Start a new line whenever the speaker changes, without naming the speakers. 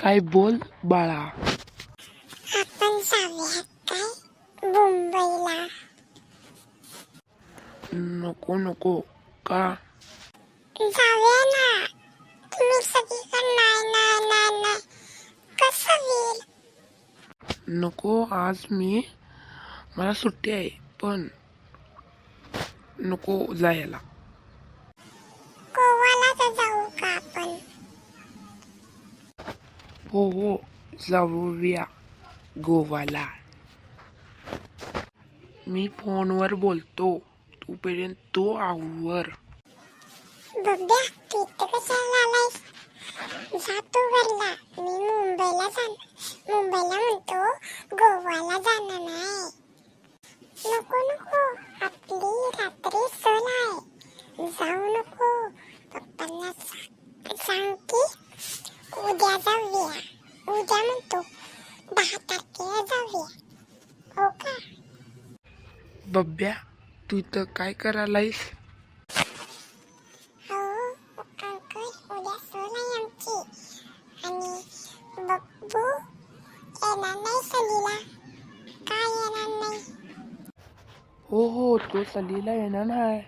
काय बोल बाळा.
आपण जाऊया काय मुंबईला?
नको नको. का?
जाऊया ना. तुम्ही सगळीकडे नाही नाही नाही नाही कसं होईल?
नको आज मला सुट्टी आहे पण नको जायला.
गोवाला तर जाऊ का आपण?
हो जाऊया गोवाला. मी फोनवर बोलतो तोपर्यंत तो आवर.
बब्या तू इथं कशाला आलायस? जातो घरला. मी मुंबईला म्हणतो, गोवाला जाणार नाही. नको नको, आपली रात्री सहल आहे. जाऊ नको. पप्पांना सांग की उद्या जाऊया. उद्या म्हणतो 10 तारखेला जाऊया. हो का?
बब्या तू इथं काय करायलायस?
हो अंकल, उद्या सहल आहे आमची. आणि बब्बू येणार नाही सहलीला. का येणार नाही?
हो तो सलीला येणार नाही.